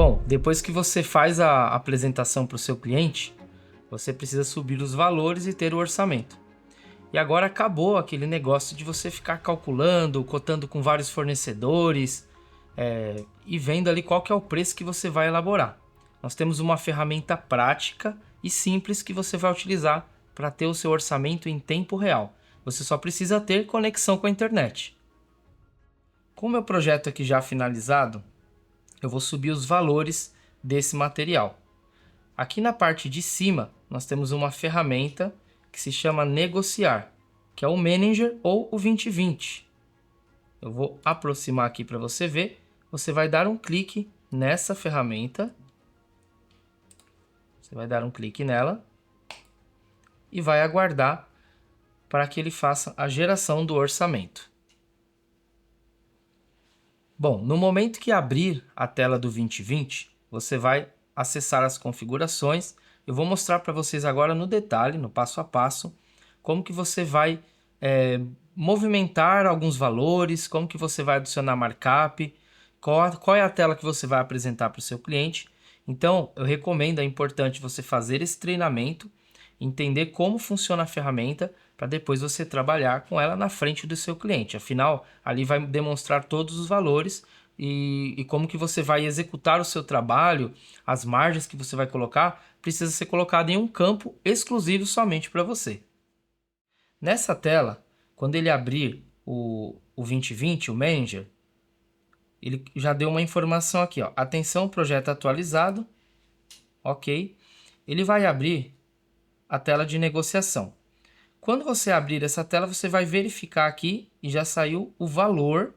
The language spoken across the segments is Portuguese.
Bom, depois que você faz a apresentação para o seu cliente, você precisa subir os valores e ter o orçamento. E agora acabou aquele negócio de você ficar calculando, cotando com vários fornecedores e vendo ali qual que é o preço que você vai elaborar. Nós temos uma ferramenta prática e simples que você vai utilizar para ter o seu orçamento em tempo real. Você só precisa ter conexão com a internet. Com o meu projeto aqui já finalizado, eu vou subir os valores desse material. Aqui na parte de cima, nós temos uma ferramenta que se chama Negociar, que é o Manager ou o 2020. Eu vou aproximar aqui para você ver. Você vai dar um clique nessa ferramenta. Você vai dar um clique nela e vai aguardar para que ele faça a geração do orçamento. Bom, no momento que abrir a tela do 2020, você vai acessar as configurações. Eu vou mostrar para vocês agora no detalhe, no passo a passo, como que você vai movimentar alguns valores, como que você vai adicionar markup, qual é a tela que você vai apresentar para o seu cliente. Então, eu recomendo, é importante você fazer esse treinamento, entender como funciona a ferramenta, para depois você trabalhar com ela na frente do seu cliente. Afinal, ali vai demonstrar todos os valores e como que você vai executar o seu trabalho, as margens que você vai colocar, precisa ser colocado em um campo exclusivo somente para você. Nessa tela, quando ele abrir o 2020, o Manager, ele já deu uma informação aqui, ó. Atenção, projeto atualizado. Ok. Ele vai abrir a tela de negociação. Quando você abrir essa tela, você vai verificar aqui e já saiu o valor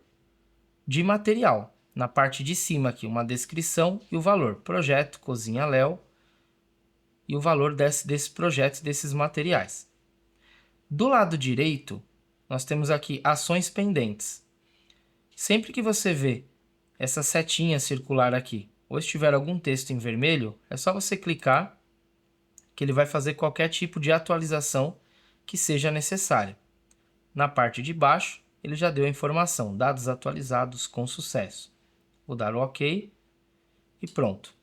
de material. Na parte de cima aqui, uma descrição e o valor. Projeto Cozinha Léo e o valor desses projetos, desses materiais. Do lado direito, nós temos aqui ações pendentes. Sempre que você vê essa setinha circular aqui, ou estiver algum texto em vermelho, é só você clicar que ele vai fazer qualquer tipo de atualização que seja necessária. Na parte de baixo, ele já deu a informação, dados atualizados com sucesso. Vou dar o OK e pronto.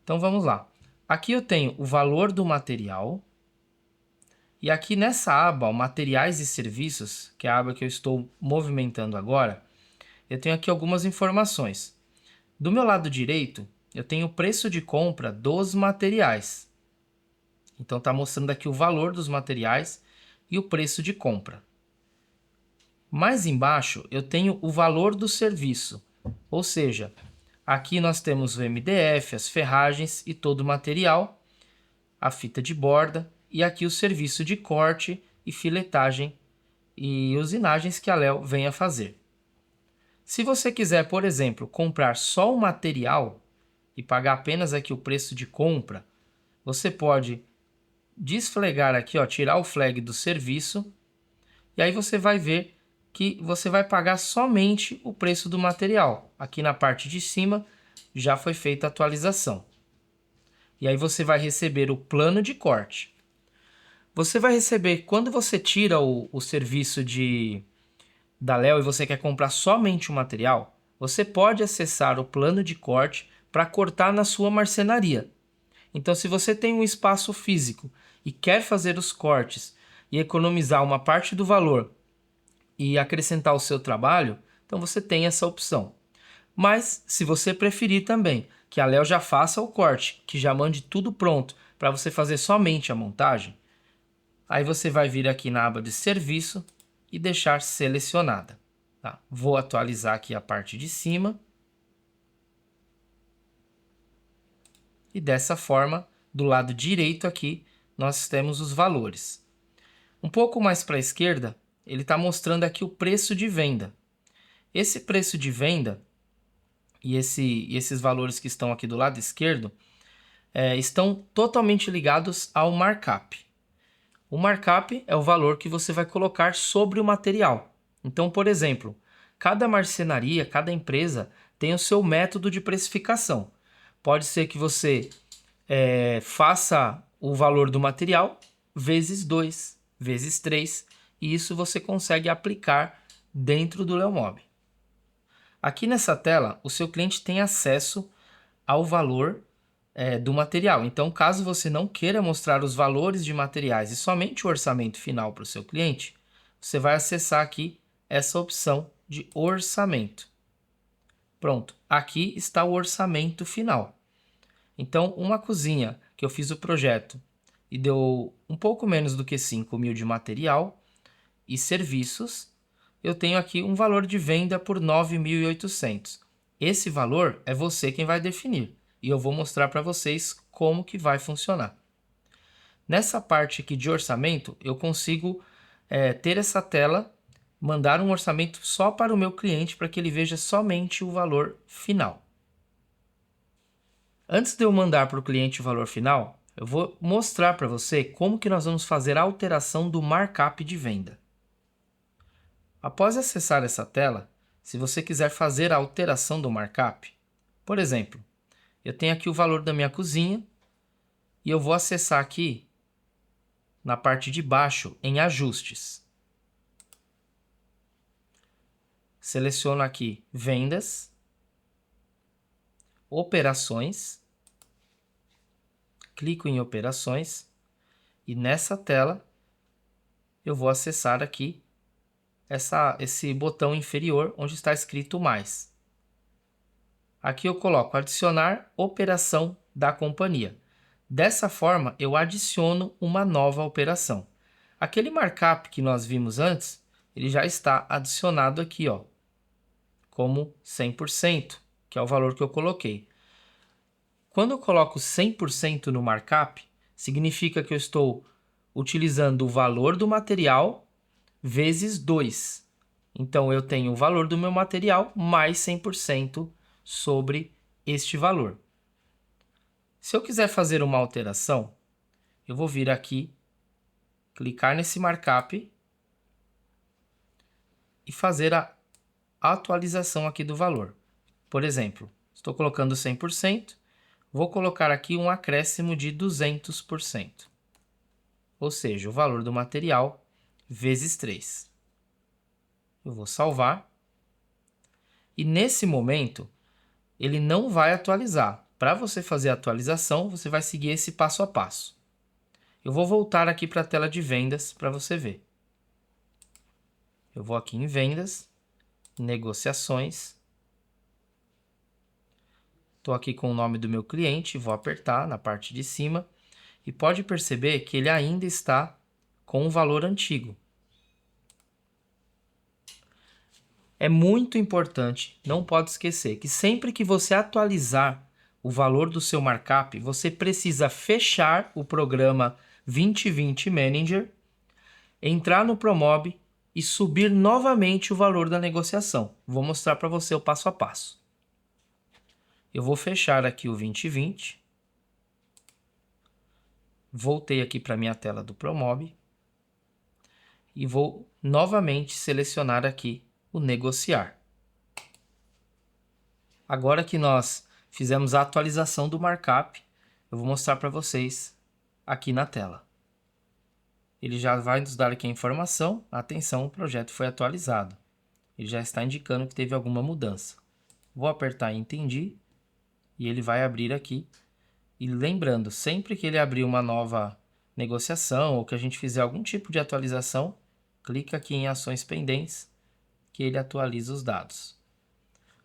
Então vamos lá. Aqui eu tenho o valor do material. E aqui nessa aba, ó, materiais e serviços, que é a aba que eu estou movimentando agora, eu tenho aqui algumas informações. Do meu lado direito, eu tenho o preço de compra dos materiais. Então está mostrando aqui o valor dos materiais e o preço de compra. Mais embaixo, eu tenho o valor do serviço, ou seja, aqui nós temos o MDF, as ferragens e todo o material, a fita de borda e aqui o serviço de corte e filetagem e usinagens que a Léo vem a fazer. Se você quiser, por exemplo, comprar só o material e pagar apenas aqui o preço de compra, você pode desflegar aqui, ó, tirar o flag do serviço e aí você vai ver que você vai pagar somente o preço do material. Aqui na parte de cima já foi feita a atualização. E aí você vai receber o plano de corte. Você vai receber, quando você tira o serviço da Léo e você quer comprar somente o material, você pode acessar o plano de corte para cortar na sua marcenaria. Então, se você tem um espaço físico e quer fazer os cortes e economizar uma parte do valor e acrescentar o seu trabalho, então você tem essa opção. Mas, se você preferir também que a Léo já faça o corte, que já mande tudo pronto para você fazer somente a montagem, aí você vai vir aqui na aba de serviço e deixar selecionada. Tá? Vou atualizar aqui a parte de cima. E dessa forma, do lado direito aqui, nós temos os valores. Um pouco mais para a esquerda, ele está mostrando aqui o preço de venda. Esse preço de venda e esses valores que estão aqui do lado esquerdo estão totalmente ligados ao markup. O markup é o valor que você vai colocar sobre o material. Então, por exemplo, cada marcenaria, cada empresa tem o seu método de precificação. Pode ser que você faça o valor do material vezes 2, vezes 3, e isso você consegue aplicar dentro do Leomob. Aqui nessa tela, o seu cliente tem acesso ao valor do material. Então, caso você não queira mostrar os valores de materiais e somente o orçamento final para o seu cliente, você vai acessar aqui essa opção de orçamento. Pronto, aqui está o orçamento final. Então, uma cozinha que eu fiz o projeto e deu um pouco menos do que 5.000 de material e serviços, eu tenho aqui um valor de venda por 9.800. Esse valor é você quem vai definir e eu vou mostrar para vocês como que vai funcionar. Nessa parte aqui de orçamento, eu consigo ter essa tela, mandar um orçamento só para o meu cliente para que ele veja somente o valor final. Antes de eu mandar para o cliente o valor final, eu vou mostrar para você como que nós vamos fazer a alteração do markup de venda. Após acessar essa tela, se você quiser fazer a alteração do markup, por exemplo, eu tenho aqui o valor da minha cozinha e eu vou acessar aqui na parte de baixo em ajustes. Seleciono aqui vendas, operações, clico em operações e nessa tela eu vou acessar aqui esse botão inferior onde está escrito mais. Aqui eu coloco adicionar operação da companhia. Dessa forma eu adiciono uma nova operação. Aquele markup que nós vimos antes, ele já está adicionado aqui, ó, como 100%, que é o valor que eu coloquei. Quando eu coloco 100% no markup, significa que eu estou utilizando o valor do material vezes 2. Então, eu tenho o valor do meu material mais 100% sobre este valor. Se eu quiser fazer uma alteração, eu vou vir aqui, clicar nesse markup e fazer a atualização aqui do valor. Por exemplo, estou colocando 100%, vou colocar aqui um acréscimo de 200%. Ou seja, o valor do material vezes 3. Eu vou salvar. E nesse momento, ele não vai atualizar. Para você fazer a atualização, você vai seguir esse passo a passo. Eu vou voltar aqui para a tela de vendas para você ver. Eu vou aqui em vendas, negociações. Estou aqui com o nome do meu cliente, vou apertar na parte de cima. E pode perceber que ele ainda está com o valor antigo. É muito importante, não pode esquecer, que sempre que você atualizar o valor do seu markup, você precisa fechar o programa 2020 Manager, entrar no Promob e subir novamente o valor da negociação. Vou mostrar para você o passo a passo. Eu vou fechar aqui o 2020. Voltei aqui para a minha tela do Promob e vou novamente selecionar aqui o negociar. Agora que nós fizemos a atualização do markup, eu vou mostrar para vocês aqui na tela. Ele já vai nos dar aqui a informação, atenção, o projeto foi atualizado. Ele já está indicando que teve alguma mudança. Vou apertar em entendi e ele vai abrir aqui. E lembrando, sempre que ele abrir uma nova negociação ou que a gente fizer algum tipo de atualização, clica aqui em ações pendentes que ele atualiza os dados.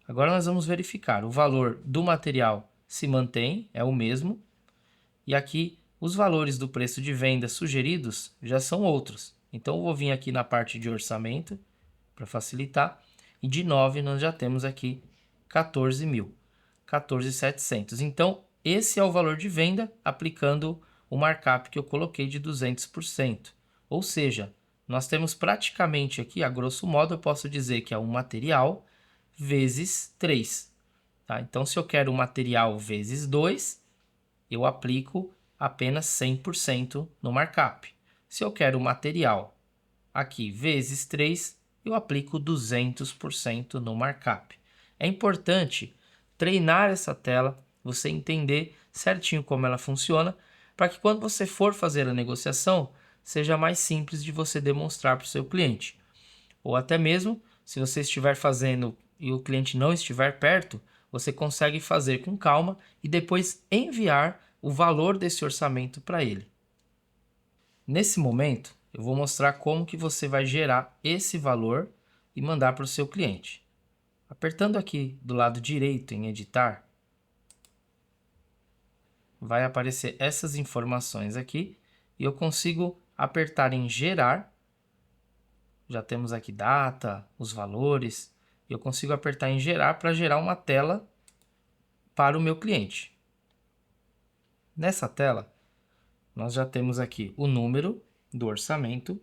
Agora nós vamos verificar. O valor do material se mantém, é o mesmo. E aqui os valores do preço de venda sugeridos já são outros. Então eu vou vir aqui na parte de orçamento para facilitar. E de 9 nós já temos aqui 14.000, 14.700. Então esse é o valor de venda aplicando o markup que eu coloquei de 200%. Ou seja, nós temos praticamente aqui, a grosso modo, eu posso dizer que é um material vezes 3. Tá? Então, se eu quero um material vezes 2, eu aplico apenas 100% no markup. Se eu quero o material aqui vezes 3, eu aplico 200% no markup. É importante treinar essa tela, você entender certinho como ela funciona, para que quando você for fazer a negociação, seja mais simples de você demonstrar para o seu cliente. Ou até mesmo, se você estiver fazendo e o cliente não estiver perto, você consegue fazer com calma e depois enviar o valor desse orçamento para ele. Nesse momento, eu vou mostrar como que você vai gerar esse valor e mandar para o seu cliente. Apertando aqui do lado direito em editar, vai aparecer essas informações aqui e eu consigo apertar em gerar. Já temos aqui data, os valores, e eu consigo apertar em gerar para gerar uma tela para o meu cliente. Nessa tela, nós já temos aqui o número do orçamento,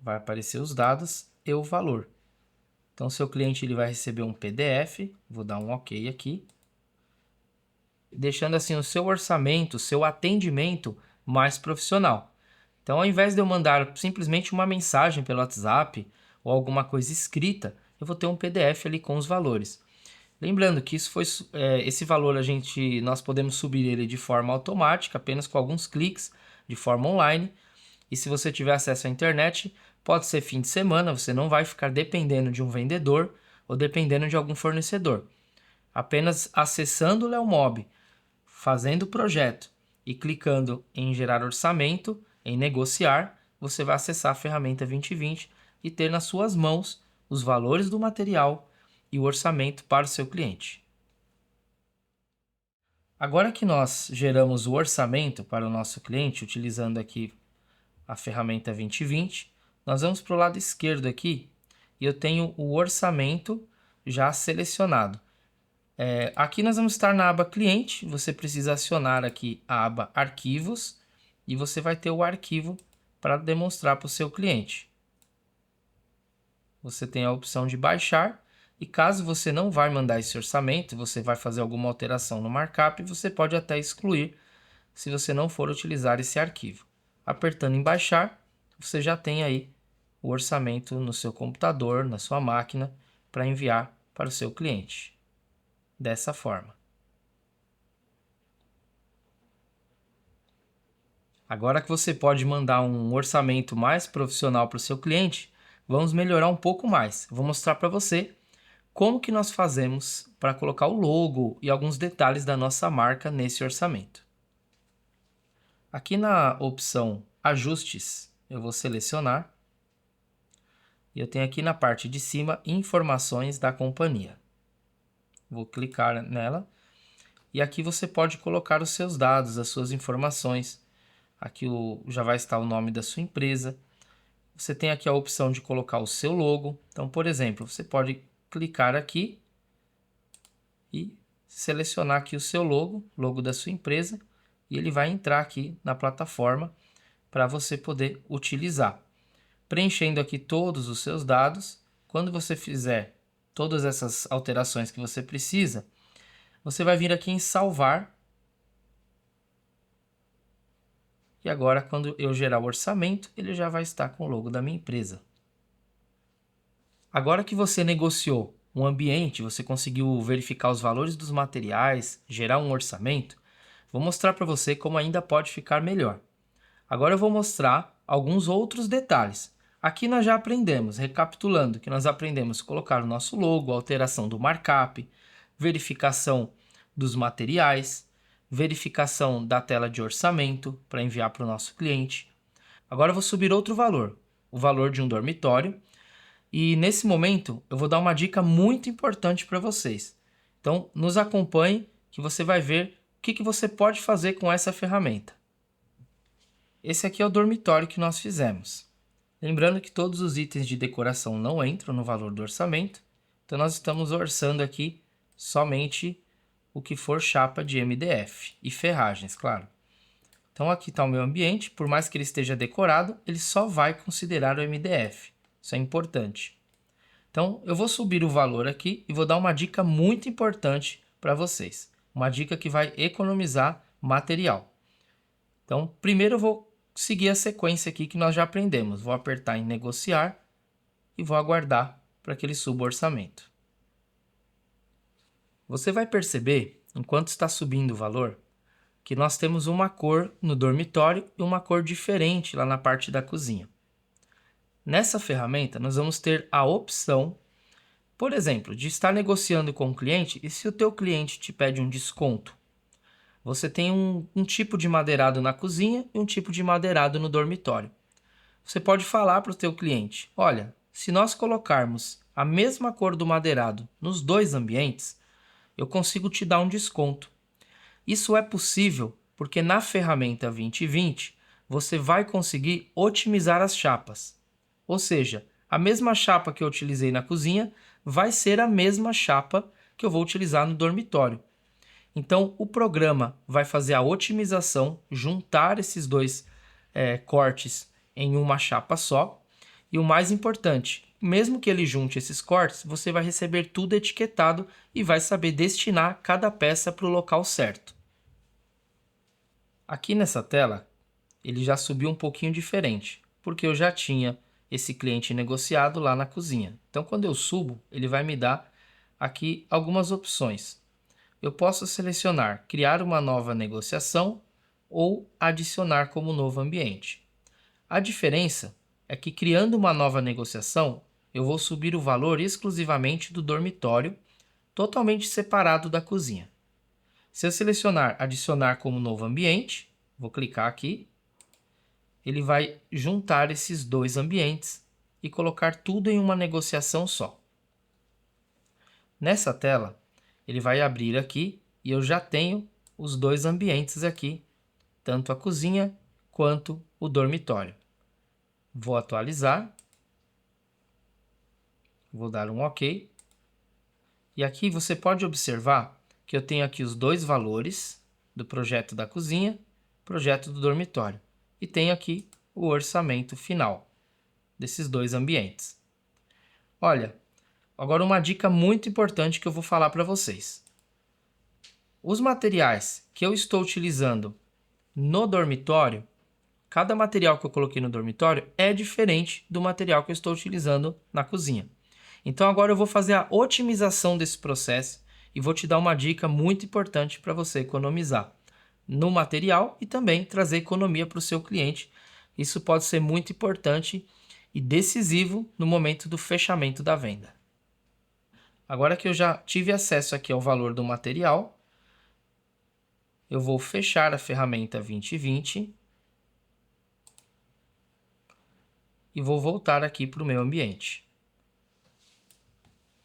vai aparecer os dados e o valor. Então, seu cliente ele vai receber um PDF, vou dar um OK aqui, deixando assim o seu orçamento, o seu atendimento mais profissional. Então, ao invés de eu mandar simplesmente uma mensagem pelo WhatsApp ou alguma coisa escrita, eu vou ter um PDF ali com os valores. Lembrando que esse valor nós podemos subir ele de forma automática, apenas com alguns cliques, de forma online. E se você tiver acesso à internet, pode ser fim de semana, você não vai ficar dependendo de um vendedor ou dependendo de algum fornecedor. Apenas acessando o Leomob, fazendo o projeto e clicando em gerar orçamento, em negociar, você vai acessar a ferramenta 2020 e ter nas suas mãos os valores do material e o orçamento para o seu cliente. Agora que nós geramos o orçamento para o nosso cliente, utilizando aqui a ferramenta 2020, nós vamos para o lado esquerdo aqui e eu tenho o orçamento já selecionado. Aqui nós vamos estar na aba cliente, você precisa acionar aqui a aba arquivos e você vai ter o arquivo para demonstrar para o seu cliente. Você tem a opção de baixar e caso você não vai mandar esse orçamento, você vai fazer alguma alteração no markup, você pode até excluir se você não for utilizar esse arquivo. Apertando em baixar, você já tem aí o orçamento no seu computador, na sua máquina, para enviar para o seu cliente. Dessa forma. Agora que você pode mandar um orçamento mais profissional para o seu cliente, vamos melhorar um pouco mais. Vou mostrar para você como que nós fazemos para colocar o logo e alguns detalhes da nossa marca nesse orçamento. Aqui na opção Ajustes, eu vou selecionar e eu tenho aqui na parte de cima Informações da companhia. Vou clicar nela e aqui você pode colocar os seus dados, as suas informações. Aqui já vai estar o nome da sua empresa. Você tem aqui a opção de colocar o seu logo. Então, por exemplo, você pode clicar aqui e selecionar aqui o seu logo da sua empresa, e ele vai entrar aqui na plataforma para você poder utilizar. Preenchendo aqui todos os seus dados, quando você fizer todas essas alterações que você precisa, você vai vir aqui em salvar. E agora, quando eu gerar o orçamento, ele já vai estar com o logo da minha empresa. Agora que você negociou um ambiente, você conseguiu verificar os valores dos materiais, gerar um orçamento, vou mostrar para você como ainda pode ficar melhor. Agora eu vou mostrar alguns outros detalhes. Aqui nós já aprendemos, recapitulando, que nós aprendemos a colocar o nosso logo, alteração do markup, verificação dos materiais, verificação da tela de orçamento para enviar para o nosso cliente. Agora eu vou subir outro valor, o valor de um dormitório. E nesse momento eu vou dar uma dica muito importante para vocês. Então nos acompanhe que você vai ver o que você pode fazer com essa ferramenta. Esse aqui é o dormitório que nós fizemos. Lembrando que todos os itens de decoração não entram no valor do orçamento, então nós estamos orçando aqui somente o que for chapa de MDF e ferragens, claro. Então aqui está o meu ambiente, por mais que ele esteja decorado, ele só vai considerar o MDF. Isso é importante. Então eu vou subir o valor aqui e vou dar uma dica muito importante para vocês. Uma dica que vai economizar material. Então primeiro eu vou seguir a sequência aqui que nós já aprendemos. Vou apertar em negociar e vou aguardar para que ele suba o orçamento. Você vai perceber, enquanto está subindo o valor, que nós temos uma cor no dormitório e uma cor diferente lá na parte da cozinha. Nessa ferramenta, nós vamos ter a opção Por exemplo, de estar negociando com o cliente e se o teu cliente te pede um desconto. Você tem um tipo de madeirado na cozinha e um tipo de madeirado no dormitório. Você pode falar para o teu cliente, olha, se nós colocarmos a mesma cor do madeirado nos dois ambientes, eu consigo te dar um desconto. Isso é possível porque na ferramenta 2020 você vai conseguir otimizar as chapas. Ou seja, a mesma chapa que eu utilizei na cozinha vai ser a mesma chapa que eu vou utilizar no dormitório. Então, o programa vai fazer a otimização, juntar esses dois cortes em uma chapa só. E o mais importante, mesmo que ele junte esses cortes, você vai receber tudo etiquetado e vai saber destinar cada peça para o local certo. Aqui nessa tela, ele já subiu um pouquinho diferente, porque eu já tinha esse cliente negociado lá na cozinha. Então, quando eu subo, ele vai me dar aqui algumas opções. Eu posso selecionar criar uma nova negociação ou adicionar como novo ambiente. A diferença é que criando uma nova negociação, eu vou subir o valor exclusivamente do dormitório, totalmente separado da cozinha. Se eu selecionar adicionar como novo ambiente, vou clicar aqui, ele vai juntar esses dois ambientes e colocar tudo em uma negociação só. Nessa tela, ele vai abrir aqui e eu já tenho os dois ambientes aqui, tanto a cozinha quanto o dormitório. Vou atualizar, vou dar um OK. E aqui você pode observar que eu tenho aqui os dois valores do projeto da cozinha, projeto do dormitório. E tenho aqui o orçamento final desses dois ambientes. Olha, agora uma dica muito importante que eu vou falar para vocês. Os materiais que eu estou utilizando no dormitório, cada material que eu coloquei no dormitório é diferente do material que eu estou utilizando na cozinha. Então agora eu vou fazer a otimização desse processo e vou te dar uma dica muito importante para você economizar no material e também trazer economia para o seu cliente. Isso pode ser muito importante e decisivo no momento do fechamento da venda. Agora que eu já tive acesso aqui ao valor do material, eu vou fechar a ferramenta 2020 e vou voltar aqui para o meu ambiente.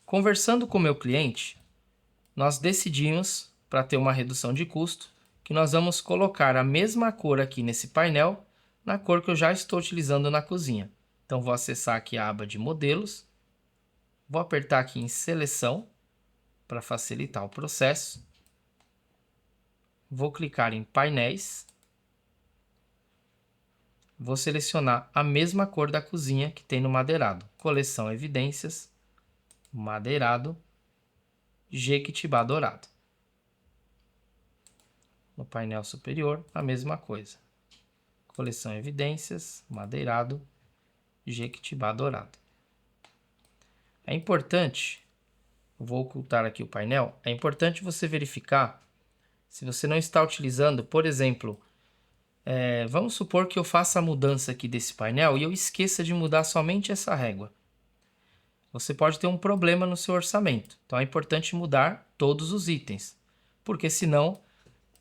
Conversando com o meu cliente, nós decidimos, para ter uma redução de custo, que nós vamos colocar a mesma cor aqui nesse painel, na cor que eu já estou utilizando na cozinha. Então vou acessar aqui a aba de modelos, vou apertar aqui em seleção, para facilitar o processo. Vou clicar em painéis, vou selecionar a mesma cor da cozinha que tem no madeirado, coleção evidências, madeirado, Jequitibá dourado. No painel superior, a mesma coisa. Coleção evidências, madeirado, Jequitibá dourado. É importante, vou ocultar aqui o painel, é importante você verificar se você não está utilizando, por exemplo, vamos supor que eu faça a mudança aqui desse painel e eu esqueça de mudar somente essa régua. Você pode ter um problema no seu orçamento. Então é importante mudar todos os itens, porque senão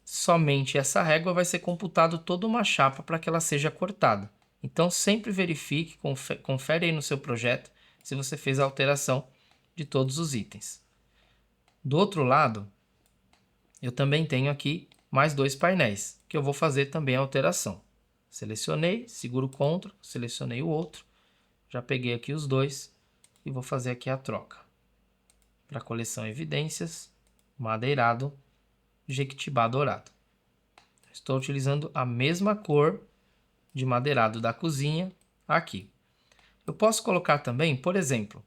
somente essa régua vai ser computado toda uma chapa para que ela seja cortada. Então sempre verifique, confere aí no seu projeto se você fez a alteração de todos os itens. Do outro lado, eu também tenho aqui mais dois painéis, que eu vou fazer também a alteração. Selecionei, seguro CTRL, selecionei o outro, já peguei aqui os dois e vou fazer aqui a troca. Para a coleção evidências, madeirado, Jequitibá dourado. Estou utilizando a mesma cor de madeirado da cozinha aqui. Eu posso colocar também, por exemplo,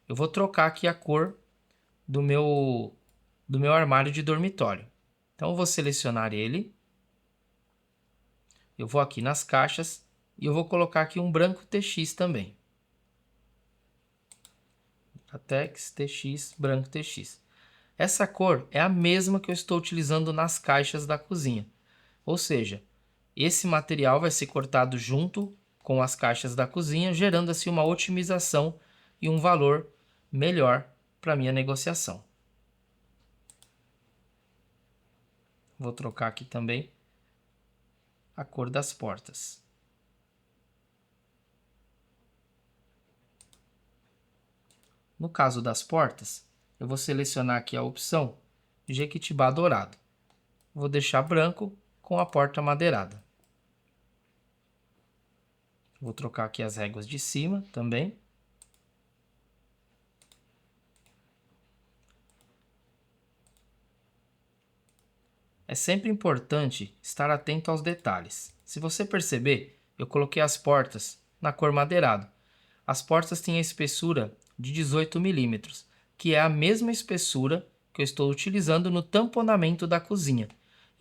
eu vou trocar aqui a cor do meu armário de dormitório. Então eu vou selecionar ele, eu vou aqui nas caixas e eu vou colocar aqui um branco TX também. Atex TX, branco TX. Essa cor é a mesma que eu estou utilizando nas caixas da cozinha. Ou seja, esse material vai ser cortado junto com as caixas da cozinha, gerando assim uma otimização e um valor melhor para minha negociação. Vou trocar aqui também a cor das portas. No caso das portas, eu vou selecionar aqui a opção Jequitibá dourado. Vou deixar branco com a porta madeirada. Vou trocar aqui as réguas de cima também. É sempre importante estar atento aos detalhes. Se você perceber, eu coloquei as portas na cor madeirado. As portas têm a espessura de 18 milímetros, que é a mesma espessura que eu estou utilizando no tamponamento da cozinha.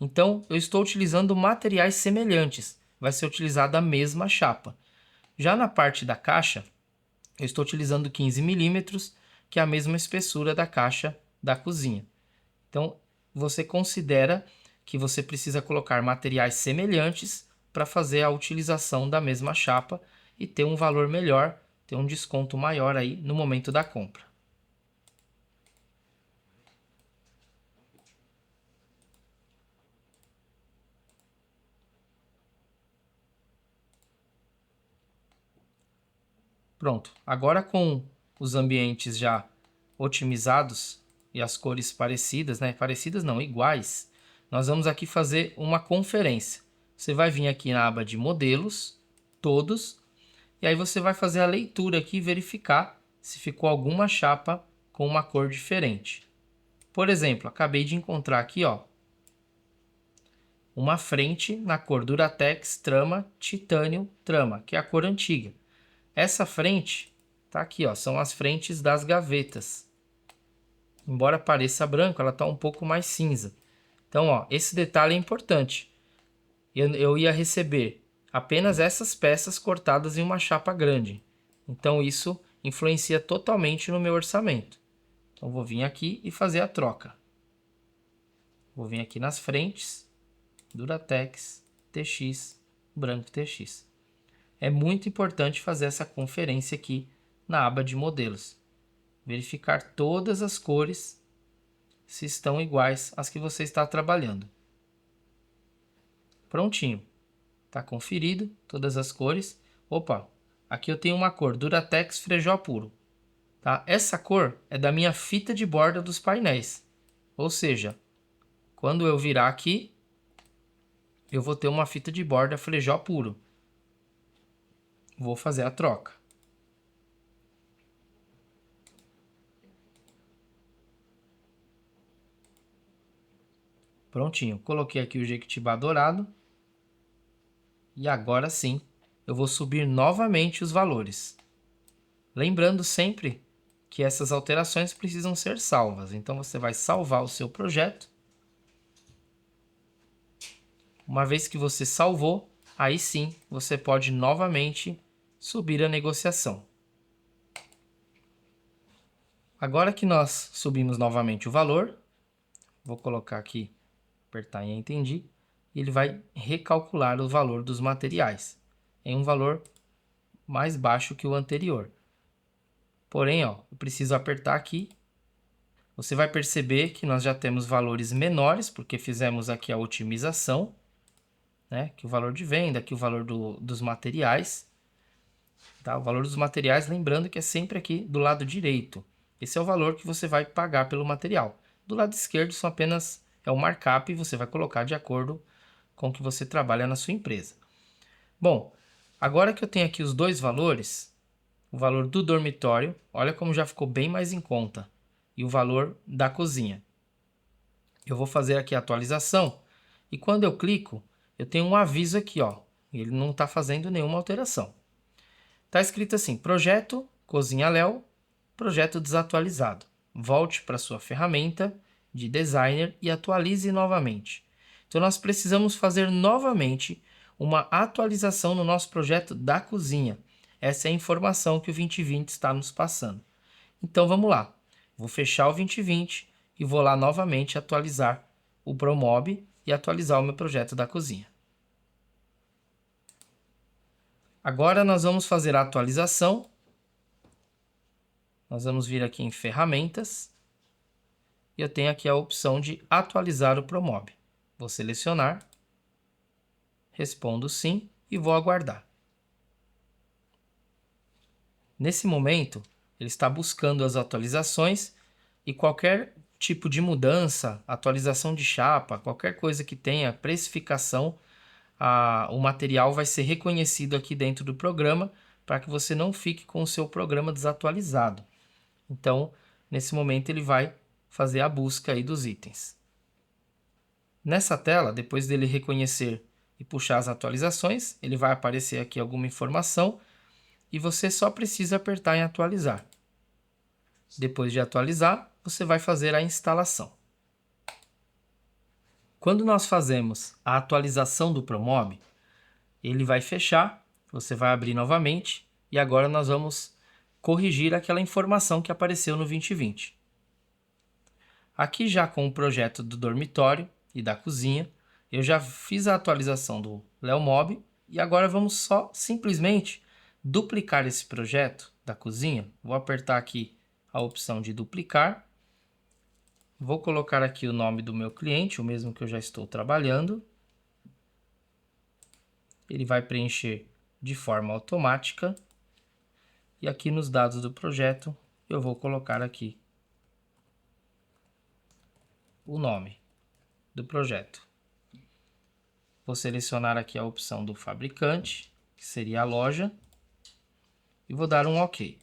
Então, eu estou utilizando materiais semelhantes. Vai ser utilizada a mesma chapa. Já na parte da caixa, eu estou utilizando 15 milímetros, que é a mesma espessura da caixa da cozinha. Então, você considera que você precisa colocar materiais semelhantes para fazer a utilização da mesma chapa e ter um valor melhor, ter um desconto maior aí no momento da compra. Pronto, agora com os ambientes já otimizados e as cores parecidas, né? Parecidas não, iguais, nós vamos aqui fazer uma conferência. Você vai vir aqui na aba de modelos, todos, e aí você vai fazer a leitura aqui e verificar se ficou alguma chapa com uma cor diferente. Por exemplo, acabei de encontrar aqui, ó, uma frente na cor Duratex Trama Titânio Trama, que é a cor antiga. Essa frente tá aqui, ó, são as frentes das gavetas. Embora pareça branco, ela tá um pouco mais cinza. Então, ó, esse detalhe é importante. Eu ia receber apenas essas peças cortadas em uma chapa grande. Então, isso influencia totalmente no meu orçamento. Então, vou vir aqui e fazer a troca. Vou vir aqui nas frentes, Duratex, TX, branco TX. É muito importante fazer essa conferência aqui na aba de modelos. Verificar todas as cores se estão iguais às que você está trabalhando. Prontinho. Está conferido todas as cores. Opa, aqui eu tenho uma cor Duratex Frejó Puro. Tá? Essa cor é da minha fita de borda dos painéis. Ou seja, quando eu virar aqui, eu vou ter uma fita de borda Frejó Puro. Vou fazer a troca. Prontinho, coloquei aqui o Jequitibá dourado. E agora sim, eu vou subir novamente os valores. Lembrando sempre que essas alterações precisam ser salvas. Então você vai salvar o seu projeto. Uma vez que você salvou, aí sim você pode novamente subir a negociação. Agora que nós subimos novamente o valor, vou colocar aqui, apertar em Entendi, e ele vai recalcular o valor dos materiais em um valor mais baixo que o anterior. Porém, ó, eu preciso apertar aqui. Você vai perceber que nós já temos valores menores, porque fizemos aqui a otimização, né? Aqui o valor de venda, aqui o valor dos materiais. Tá? O valor dos materiais, lembrando que é sempre aqui do lado direito. Esse é o valor que você vai pagar pelo material. Do lado esquerdo são apenas é o markup e você vai colocar de acordo com o que você trabalha na sua empresa. Bom, agora que eu tenho aqui os dois valores, o valor do dormitório, olha como já ficou bem mais em conta, e o valor da cozinha. Eu vou fazer aqui a atualização e quando eu clico, eu tenho um aviso aqui, ó, ele não está fazendo nenhuma alteração. Está escrito assim, projeto Cozinha Léo, projeto desatualizado. Volte para sua ferramenta de designer e atualize novamente. Então nós precisamos fazer novamente uma atualização no nosso projeto da cozinha. Essa é a informação que o 2020 está nos passando. Então vamos lá. Vou fechar o 2020 e vou lá novamente atualizar o Promob e atualizar o meu projeto da cozinha. Agora nós vamos fazer a atualização Nós vamos vir aqui em ferramentas e eu tenho aqui a opção de atualizar o Promob. Vou selecionar, respondo sim e vou aguardar. Nesse momento, ele está buscando as atualizações e qualquer tipo de mudança, atualização de chapa, qualquer coisa que tenha precificação, o material vai ser reconhecido aqui dentro do programa para que você não fique com o seu programa desatualizado. Então, nesse momento, ele vai fazer a busca aí dos itens. Nessa tela, depois dele reconhecer e puxar as atualizações, ele vai aparecer aqui alguma informação e você só precisa apertar em atualizar. Depois de atualizar, você vai fazer a instalação. Quando nós fazemos a atualização do Promob, ele vai fechar, você vai abrir novamente e agora nós vamos corrigir aquela informação que apareceu no 2020. Aqui já com o projeto do dormitório e da cozinha, eu já fiz a atualização do Leomob e agora vamos só simplesmente duplicar esse projeto da cozinha. Vou apertar aqui a opção de duplicar. Vou colocar aqui o nome do meu cliente, o mesmo que eu já estou trabalhando. Ele vai preencher de forma automática. E aqui nos dados do projeto, eu vou colocar aqui o nome do projeto. Vou selecionar aqui a opção do fabricante, que seria a loja, e vou dar um OK.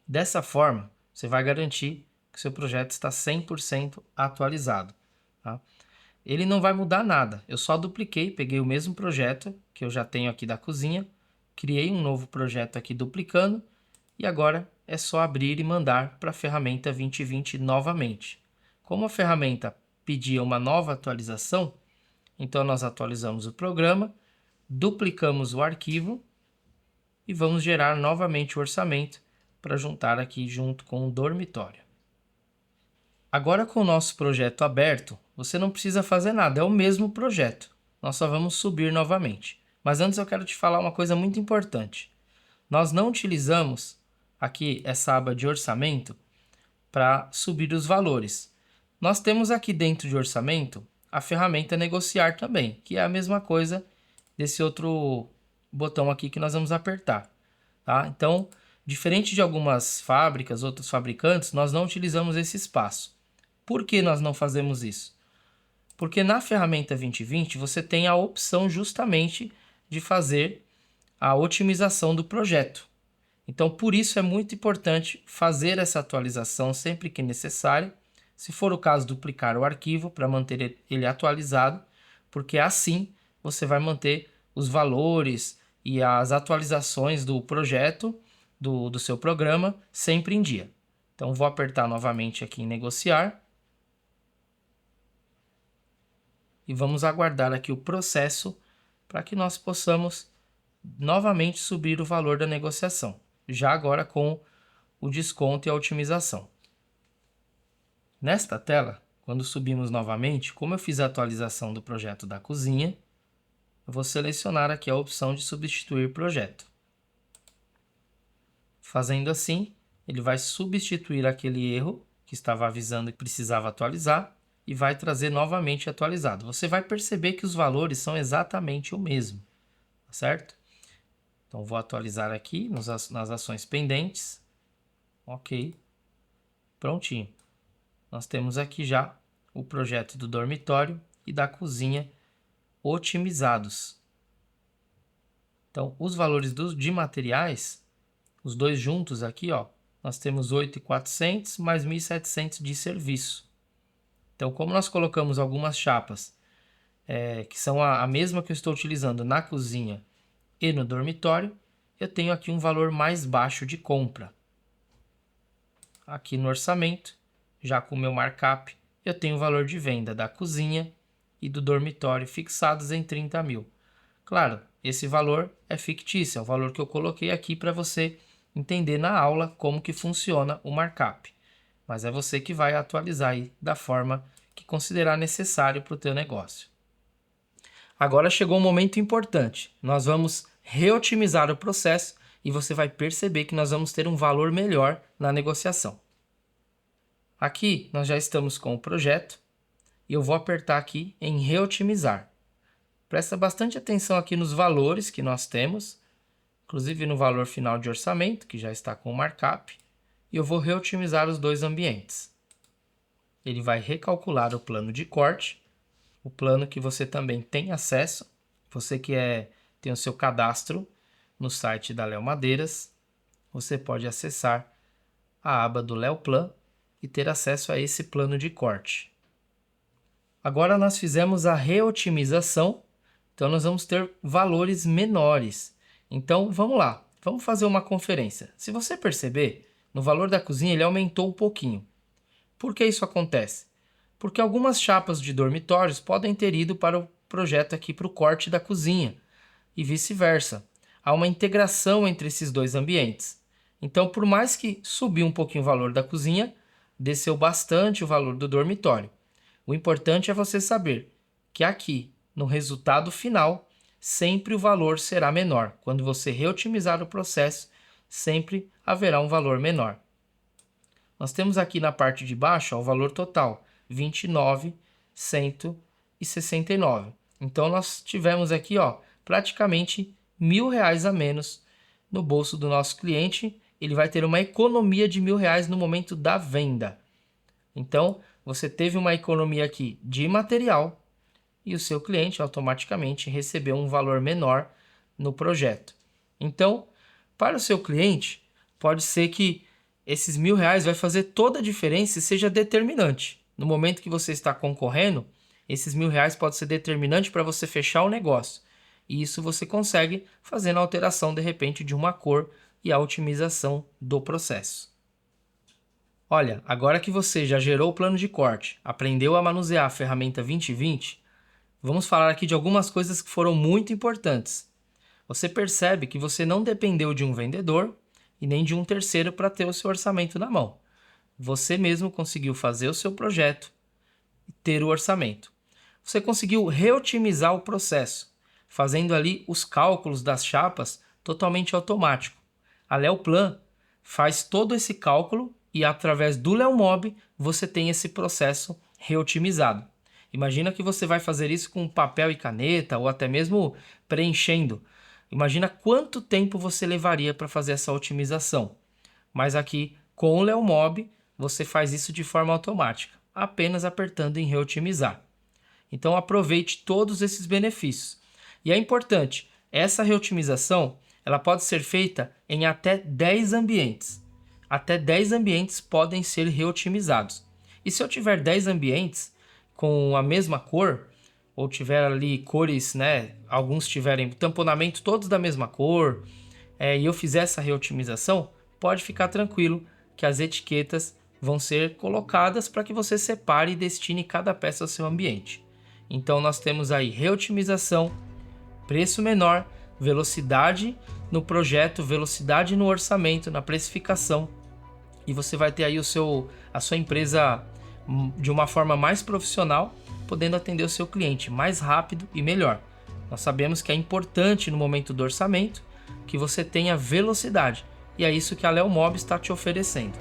Dessa forma, você vai garantir que seu projeto está 100% atualizado. Tá? Ele não vai mudar nada, eu só dupliquei, peguei o mesmo projeto que eu já tenho aqui da cozinha, criei um novo projeto aqui duplicando, e agora é só abrir e mandar para a ferramenta 2020 novamente. Como a ferramenta pedia uma nova atualização, então nós atualizamos o programa, duplicamos o arquivo e vamos gerar novamente o orçamento para juntar aqui junto com o dormitório. Agora com o nosso projeto aberto, você não precisa fazer nada, é o mesmo projeto. Nós só vamos subir novamente. Mas antes eu quero te falar uma coisa muito importante. Nós não utilizamos aqui essa aba de orçamento para subir os valores. Nós temos aqui dentro de orçamento a ferramenta negociar também, que é a mesma coisa desse outro botão aqui que nós vamos apertar. Tá? Então, diferente de algumas fábricas, outros fabricantes, nós não utilizamos esse espaço. Por que nós não fazemos isso? Porque na ferramenta 2020 você tem a opção justamente de fazer a otimização do projeto. Então, por isso é muito importante fazer essa atualização sempre que necessário. Se for o caso, duplicar o arquivo para manter ele atualizado, porque assim você vai manter os valores e as atualizações do projeto, do seu programa, sempre em dia. Então, vou apertar novamente aqui em negociar. E vamos aguardar aqui o processo para que nós possamos novamente subir o valor da negociação, já agora com o desconto e a otimização. Nesta tela, quando subimos novamente, como eu fiz a atualização do projeto da cozinha, eu vou selecionar aqui a opção de substituir projeto. Fazendo assim, ele vai substituir aquele erro que estava avisando que precisava atualizar e vai trazer novamente atualizado. Você vai perceber que os valores são exatamente o mesmo, tá certo? Então, vou atualizar aqui nas ações pendentes. Ok. Prontinho. Nós temos aqui já o projeto do dormitório e da cozinha otimizados. Então, os valores de materiais, os dois juntos aqui, ó, nós temos 8.400 mais 1.700 de serviço. Então, como nós colocamos algumas chapas que são a mesma que eu estou utilizando na cozinha e no dormitório, eu tenho aqui um valor mais baixo de compra. Aqui no orçamento, já com o meu markup, eu tenho o valor de venda da cozinha e do dormitório fixados em 30 mil. Claro, esse valor é fictício, é o valor que eu coloquei aqui para você entender na aula como que funciona o markup. Mas é você que vai atualizar aí da forma que considerar necessário para o teu negócio. Agora chegou um momento importante. Nós vamos reotimizar o processo e você vai perceber que nós vamos ter um valor melhor na negociação. Aqui nós já estamos com o projeto e eu vou apertar aqui em reotimizar. Presta bastante atenção aqui nos valores que nós temos, inclusive no valor final de orçamento, que já está com o markup, e eu vou reotimizar os dois ambientes. Ele vai recalcular o plano de corte, o plano que você também tem acesso, você que tem o seu cadastro no site da Léo Madeiras, você pode acessar a aba do Léoplan e ter acesso a esse plano de corte. Agora nós fizemos a reotimização, então nós vamos ter valores menores. Então vamos lá, vamos fazer uma conferência. Se você perceber, no valor da cozinha ele aumentou um pouquinho. Por que isso acontece? Porque algumas chapas de dormitórios podem ter ido para o projeto aqui para o corte da cozinha e vice-versa. Há uma integração entre esses dois ambientes. Então, por mais que subiu um pouquinho o valor da cozinha, desceu bastante o valor do dormitório. O importante é você saber que aqui, no resultado final, sempre o valor será menor. Quando você reotimizar o processo, sempre haverá um valor menor. Nós temos aqui na parte de baixo o valor total, R$ 29.169. Então, nós tivemos aqui praticamente R$ 1.000 a menos no bolso do nosso cliente. Ele vai ter uma economia de R$ 1.000 no momento da venda. Então, você teve uma economia aqui de material e o seu cliente automaticamente recebeu um valor menor no projeto. Então, para o seu cliente, pode ser que esses R$ 1.000 vai fazer toda a diferença e seja determinante. No momento que você está concorrendo, esses R$ 1.000 pode ser determinante para você fechar o negócio. E isso você consegue fazendo a alteração, de repente, de uma cor e a otimização do processo. Olha, agora que você já gerou o plano de corte, aprendeu a manusear a ferramenta 2020, vamos falar aqui de algumas coisas que foram muito importantes. Você percebe que você não dependeu de um vendedor e nem de um terceiro para ter o seu orçamento na mão. Você mesmo conseguiu fazer o seu projeto e ter o orçamento. Você conseguiu reotimizar o processo, fazendo ali os cálculos das chapas totalmente automático. A Léoplan faz todo esse cálculo e através do Leomob você tem esse processo reotimizado. Imagina que você vai fazer isso com papel e caneta ou até mesmo preenchendo. Imagina quanto tempo você levaria para fazer essa otimização. Mas aqui com o Leomob você faz isso de forma automática, apenas apertando em reotimizar. Então aproveite todos esses benefícios. E é importante, essa reotimização ela pode ser feita em até 10 ambientes. Até 10 ambientes podem ser reotimizados. E se eu tiver 10 ambientes com a mesma cor, ou tiver ali cores, alguns tiverem tamponamento todos da mesma cor, e eu fizer essa reotimização, pode ficar tranquilo que as etiquetas vão ser colocadas para que você separe e destine cada peça ao seu ambiente. Então nós temos aí reotimização, preço menor, velocidade no projeto, velocidade no orçamento, na precificação, e você vai ter aí a sua empresa de uma forma mais profissional, podendo atender o seu cliente mais rápido e melhor. Nós sabemos que é importante no momento do orçamento que você tenha velocidade, e é isso que a Leomob está te oferecendo.